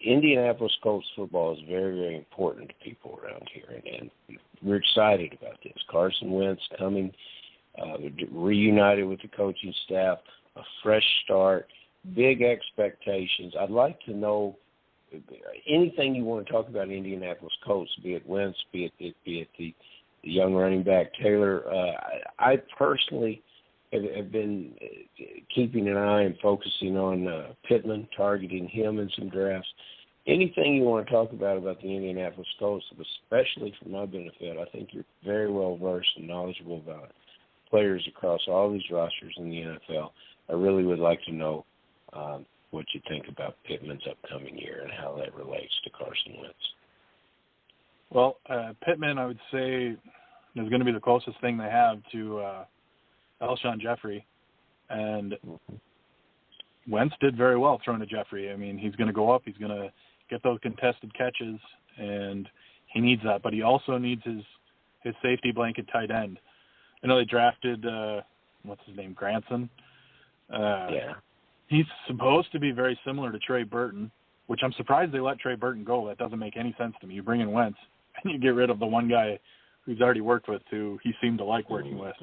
Indianapolis Colts football is very, very important to people around here, and we're excited about this. Carson Wentz coming, reunited with the coaching staff, a fresh start, big expectations. I'd like to know anything you want to talk about Indianapolis Colts, be it Wentz, be it the young running back Taylor. I personally have been keeping an eye and focusing on Pittman, targeting him in some drafts. Anything you want to talk about the Indianapolis Colts, especially for my benefit, I think you're very well versed and knowledgeable about players across all these rosters in the NFL. I really would like to know what you think about Pittman's upcoming year and how that relates to Carson Wentz. Well, Pittman, I would say, is going to be the closest thing they have to Alshon Jeffrey. And Wentz did very well throwing to Jeffrey. I mean, he's going to go up. He's going to get those contested catches, and he needs that. But he also needs his safety blanket tight end. I know they drafted, what's his name, Granson? Yeah. He's supposed to be very similar to Trey Burton, which I'm surprised they let Trey Burton go. That doesn't make any sense to me. You bring in Wentz, and you get rid of the one guy who's already worked with, who he seemed to like working with.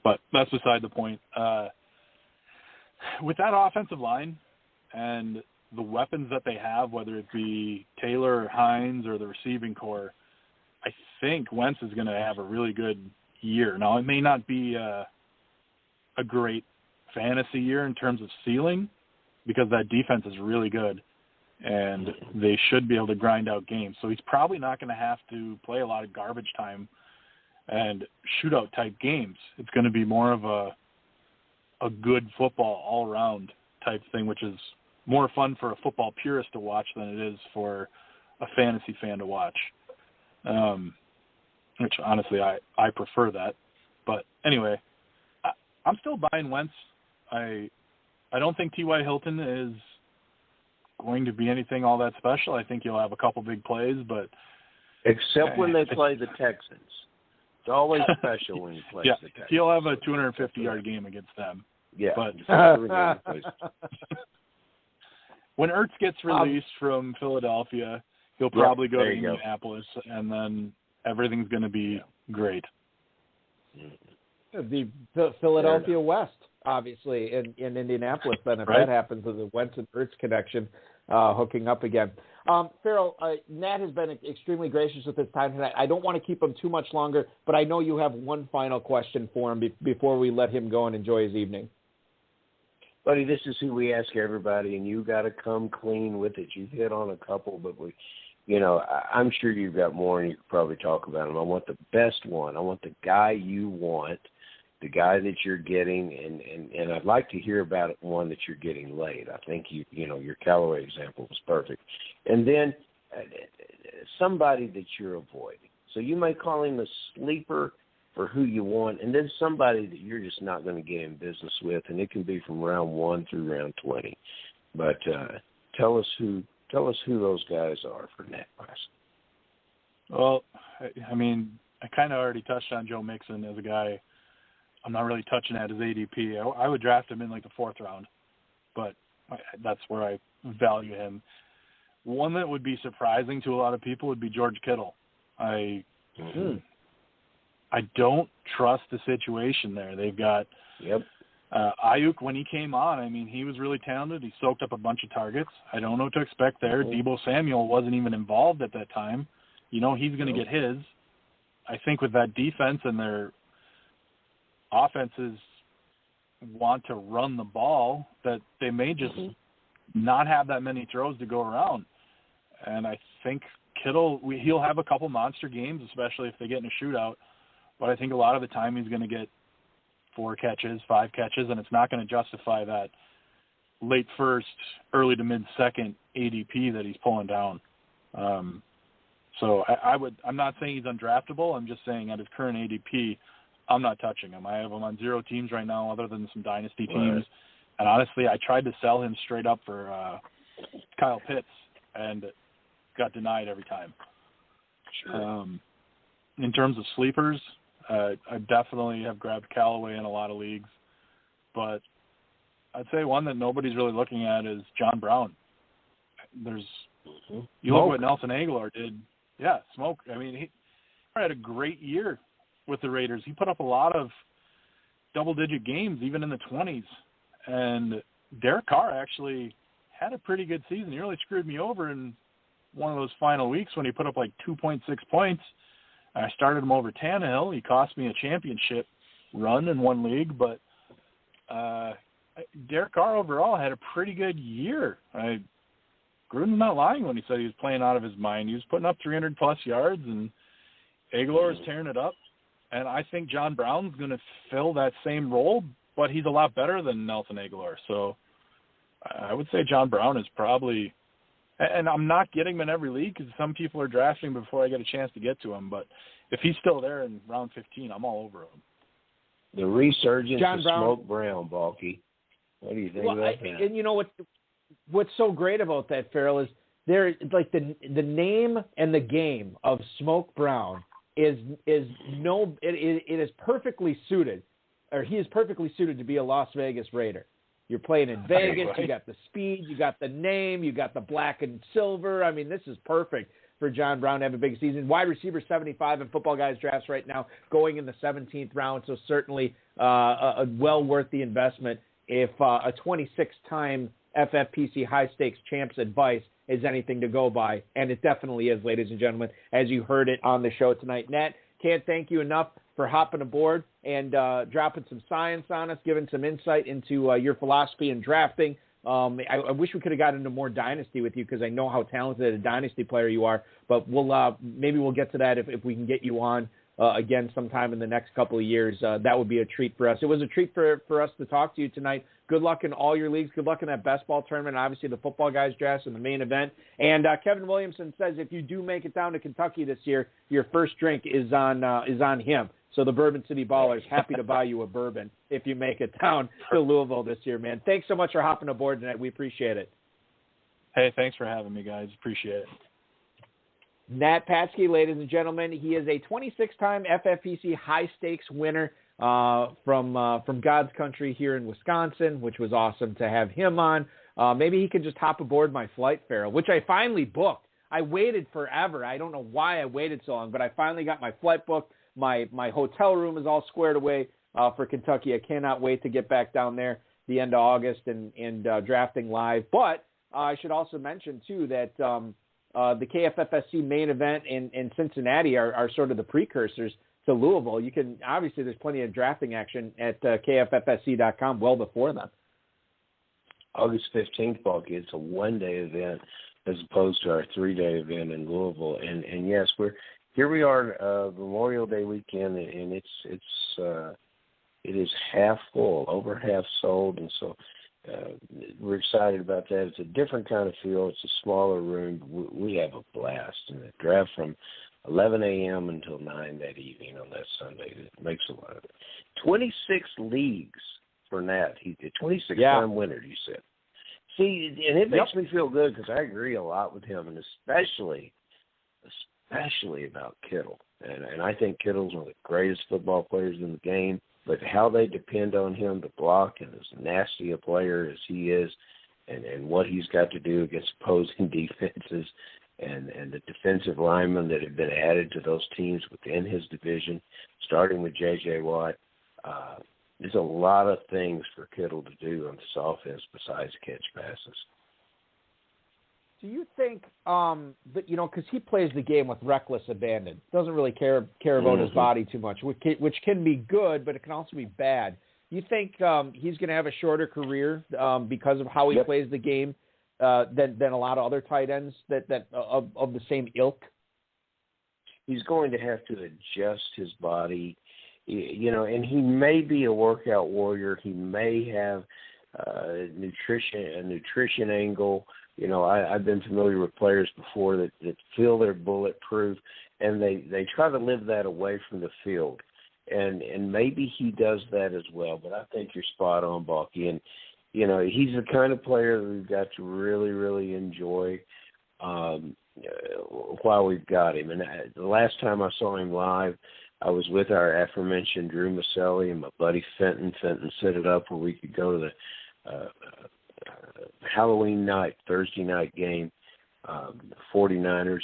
But that's beside the point. With that offensive line and the weapons that they have, whether it be Taylor or Hines or the receiving core, I think Wentz is going to have a really good year. Now, it may not be a great fantasy year in terms of ceiling, because that defense is really good and they should be able to grind out games. So he's probably not going to have to play a lot of garbage time and shootout type games. It's going to be more of a good football all around type thing, which is more fun for a football purist to watch than it is for a fantasy fan to watch. Which honestly, I prefer that. But anyway, I'm still buying Wentz. I don't think T.Y. Hilton is going to be anything all that special. I think he'll have a couple big plays, but except when they play the Texans. It's always special when he plays the Texans. He'll have a 250-yard game against them. Yeah. But when Ertz gets released from Philadelphia, he'll probably go to Indianapolis, and then everything's going to be great. The Philadelphia West, obviously, in Indianapolis, then, if that happens, with the Wentz and Ertz connection hooking up again. Farrell, Nat has been extremely gracious with his time tonight. I don't want to keep him too much longer, but I know you have one final question for him before we let him go and enjoy his evening. Buddy, this is who we ask everybody, and you got to come clean with it. You've hit on a couple, but I'm sure you've got more, and you could probably talk about them. I want the best one. I want the guy you want, the guy that you're getting, and I'd like to hear about one that you're getting late. I think your Callaway example was perfect. And then somebody that you're avoiding. So you may call him a sleeper for who you want, and then somebody that you're just not going to get in business with, and it can be from round 1 through round 20. But tell us who those guys are for Nat Class. Well, I mean, I kind of already touched on Joe Mixon as a guy. I'm not really touching at his ADP. I would draft him in like the 4th round, but that's where I value him. One that would be surprising to a lot of people would be George Kittle. I don't trust the situation there. They've got Ayuk, when he came on, I mean, he was really talented. He soaked up a bunch of targets. I don't know what to expect there. Deebo Samuel wasn't even involved at that time. He's going to get his. I think with that defense and their offenses want to run the ball, that they may just not have that many throws to go around. And I think Kittle, he'll have a couple monster games, especially if they get in a shootout. But I think a lot of the time he's going to get 4 catches, 5 catches, and it's not going to justify that late first, early to mid-second ADP that he's pulling down. So I'm not saying he's undraftable. I'm just saying at his current ADP, I'm not touching him. I have him on 0 teams right now other than some dynasty teams. And honestly, I tried to sell him straight up for Kyle Pitts and got denied every time. Sure. In terms of sleepers, I definitely have grabbed Callaway in a lot of leagues. But I'd say one that nobody's really looking at is John Brown. There's You look what Nelson Aguilar did. Yeah, Smoke. I mean, he had a great year with the Raiders. He put up a lot of double-digit games, even in the 20s. And Derek Carr actually had a pretty good season. He really screwed me over in one of those final weeks when he put up like 2.6 points. I started him over Tannehill. He cost me a championship run in one league, but Derek Carr overall had a pretty good year. Gruden's not lying when he said he was playing out of his mind. He was putting up 300-plus yards, and Aguilar is tearing it up. And I think John Brown's going to fill that same role, but he's a lot better than Nelson Aguilar. So I would say John Brown is probably – and I'm not getting him in every league because some people are drafting before I get a chance to get to him. But if he's still there in round 15, I'm all over him. The resurgence of Smoke Brown, Balky. What do you think about that? And you know what's so great about that, Farrell, is there like the name and the game of Smoke Brown is perfectly suited, or he is perfectly suited to be a Las Vegas Raider. You're playing in Vegas, you got the speed, you got the name, you got the black and silver. I mean, this is perfect for John Brown to have a big season. Wide receiver 75 in Football Guys drafts right now, going in the 17th round, so certainly well worth the investment if a 26-time FFPC high-stakes champs advice is anything to go by, and it definitely is, ladies and gentlemen, as you heard it on the show tonight. Nat, can't thank you enough for hopping aboard and dropping some science on us, giving some insight into your philosophy in drafting. I wish we could have gotten into more Dynasty with you because I know how talented a Dynasty player you are, but maybe we'll get to that if we can get you on again sometime in the next couple of years. That would be a treat for us. It was a treat for us to talk to you tonight. Good luck in all your leagues. Good luck in that best ball tournament, obviously the Football Guys drafts and the main event. And Kevin Williamson says if you do make it down to Kentucky this year, your first drink is on him. So the Bourbon City Ballers, happy to buy you a bourbon if you make it down to Louisville this year, man. Thanks so much for hopping aboard tonight. We appreciate it. Hey, thanks for having me, guys. Appreciate it. Nat Patzke, ladies and gentlemen, he is a 26-time FFPC high-stakes winner from God's country here in Wisconsin, which was awesome to have him on. Maybe he could just hop aboard my flight, Farrell, which I finally booked. I waited forever. I don't know why I waited so long, but I finally got my flight booked. My hotel room is all squared away for Kentucky. I cannot wait to get back down there the end of August and drafting live. But I should also mention, too, that the KFFSC main event in Cincinnati are sort of the precursors to Louisville. You can obviously there's plenty of drafting action at KFFSC.com well before then. August 15th, Balky. It's a one-day event as opposed to our three-day event in Louisville. And yes, here we are Memorial Day weekend, and it is half full, over half sold, and so we're excited about that. It's a different kind of feel. It's a smaller room. We have a blast, and the draft from 11 a.m. until 9 that evening on that Sunday. It makes a lot of it. 26 leagues for Nat. He's a 26-time winner, you said. See, and it makes me feel good because I agree a lot with him, and especially about Kittle. And I think Kittle's one of the greatest football players in the game, but how they depend on him to block, and as nasty a player as he is, and what he's got to do against opposing defenses, and the defensive linemen that have been added to those teams within his division, starting with J.J. Watt. There's a lot of things for Kittle to do on this offense besides catch passes. Do you think that, because he plays the game with reckless abandon, doesn't really care about his body too much, which can be good, but it can also be bad. You think he's going to have a shorter career because of how he plays the game than a lot of other tight ends that of the same ilk? He's going to have to adjust his body, and he may be a workout warrior. He may have a nutrition angle. I've been familiar with players before that feel they're bulletproof, and they try to live that away from the field. And maybe he does that as well, but I think you're spot on, Balky. And, he's the kind of player that we've got to really, really enjoy while we've got him. And the last time I saw him live, I was with our aforementioned Drew Maselli and my buddy Fenton. Fenton set it up where we could go to the Halloween night, Thursday night game, the 49ers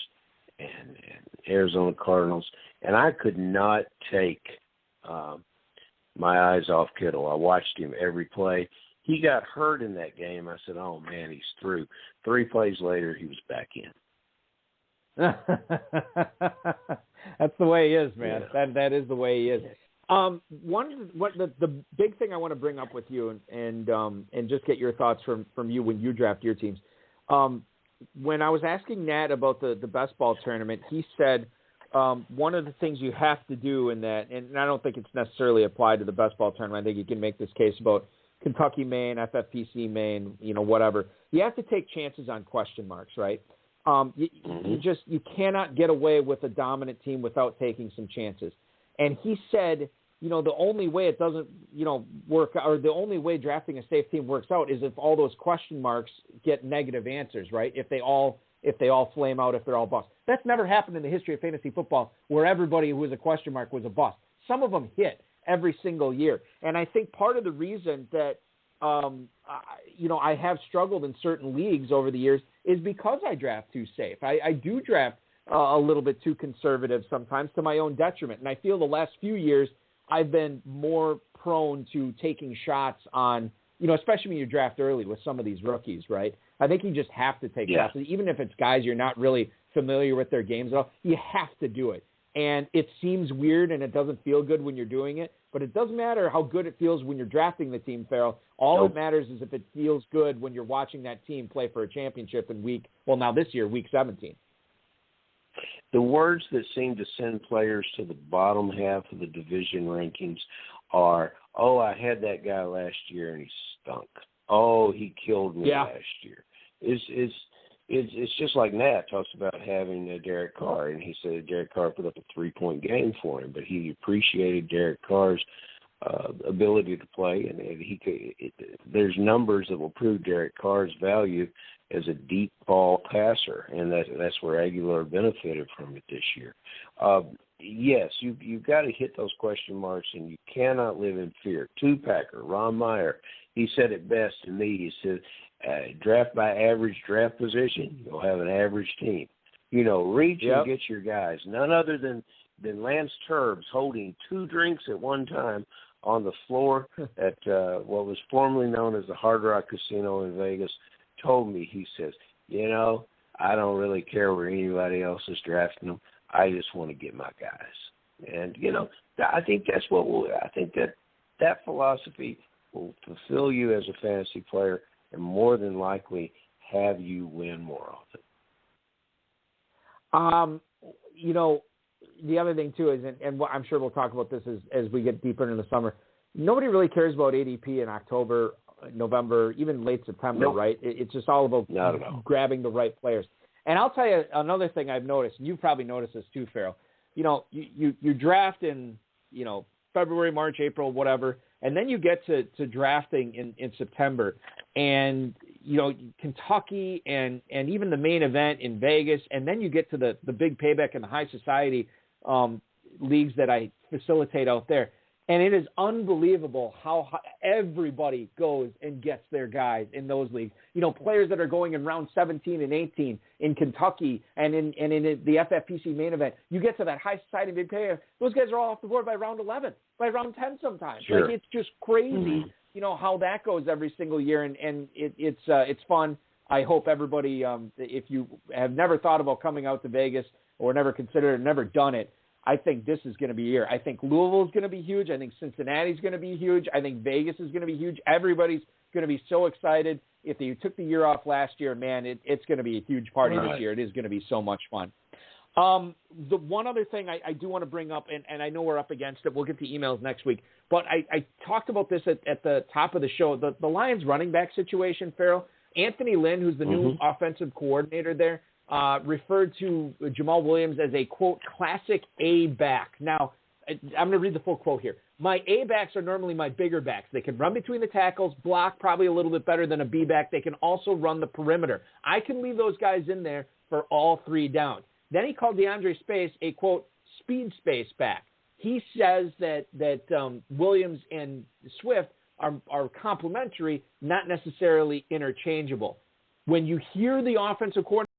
and Arizona Cardinals, and I could not take my eyes off Kittle. I watched him every play. He got hurt in that game. I said, oh, man, he's through. 3 plays later, he was back in. That's the way he is, man. Yeah. That is the way he is. The big thing I want to bring up with you and just get your thoughts from you when you draft your teams. When I was asking Nat about the best ball tournament, he said one of the things you have to do in that, and I don't think it's necessarily applied to the best ball tournament. I think you can make this case about Kentucky, Maine, FFPC, Maine, whatever. You have to take chances on question marks, right? You cannot get away with a dominant team without taking some chances. And he said, the only way it doesn't, work, or the only way drafting a safe team works out is if all those question marks get negative answers, right? If they all flame out, if they're all bust. That's never happened in the history of fantasy football where everybody who was a question mark was a bust. Some of them hit every single year. And I think part of the reason that, I have struggled in certain leagues over the years is because I draft too safe. I do draft a little bit too conservative sometimes to my own detriment. And I feel the last few years I've been more prone to taking shots on, especially when you draft early with some of these rookies, right? I think you just have to take shots. Even if it's guys you're not really familiar with their games at all, you have to do it. And it seems weird and it doesn't feel good when you're doing it, but it doesn't matter how good it feels when you're drafting the team, Farrell. All that matters is if it feels good when you're watching that team play for a championship in week 17. The words that seem to send players to the bottom half of the division rankings are, oh, I had that guy last year and he stunk. Oh, he killed me last year. It's just like Nat talks about having Derek Carr, and he said Derek Carr put up a 3-point game for him, but he appreciated Derek Carr's ability to play, and there's numbers that will prove Derek Carr's value as a deep ball passer, and that's where Aguilar benefited from it this year. Yes, you've got to hit those question marks, and you cannot live in fear. Two-packer, Ron Meyer, he said it best to me. He said, draft by average draft position, you'll have an average team. Reach and get your guys. None other than Lance Turbs holding 2 drinks at one time on the floor at what was formerly known as the Hard Rock Casino in Vegas, told me, he says, I don't really care where anybody else is drafting them. I just want to get my guys. And, I think that's I think that philosophy will fulfill you as a fantasy player and more than likely have you win more often. The other thing, too, is, and I'm sure we'll talk about this as we get deeper into the summer, nobody really cares about ADP in October, November, even late September, right? It's just all about grabbing the right players. And I'll tell you another thing I've noticed, and you've probably noticed this too, Farrell. You draft in, February, March, April, whatever, and then you get to drafting in September, and Kentucky and even the main event in Vegas, and then you get to the big payback and the high society leagues that I facilitate out there. And it is unbelievable how everybody goes and gets their guys in those leagues. Players that are going in round 17 and 18 in Kentucky and in the FFPC main event. You get to that high society big payoff. Those guys are all off the board by round 11, by round 10 sometimes. Sure. Like, it's just crazy, how that goes every single year. And it's fun. I hope everybody, if you have never thought about coming out to Vegas or never considered it, never done it, I think this is going to be a year. I think Louisville is going to be huge. I think Cincinnati is going to be huge. I think Vegas is going to be huge. Everybody's going to be so excited. If you took the year off last year, man, it's going to be a huge party this year. It is going to be so much fun. The one other thing I do want to bring up, and I know we're up against it. We'll get to emails next week. But I talked about this at the top of the show. The Lions running back situation, Farrell. Anthony Lynn, who's the new offensive coordinator there, referred to Jamal Williams as a, quote, classic A back. Now, I'm going to read the full quote here. My A backs are normally my bigger backs. They can run between the tackles, block probably a little bit better than a B back. They can also run the perimeter. I can leave those guys in there for all 3 downs. Then he called DeAndre Space a, quote, speed space back. He says that Williams and Swift are complementary, not necessarily interchangeable. When you hear the offensive coordinator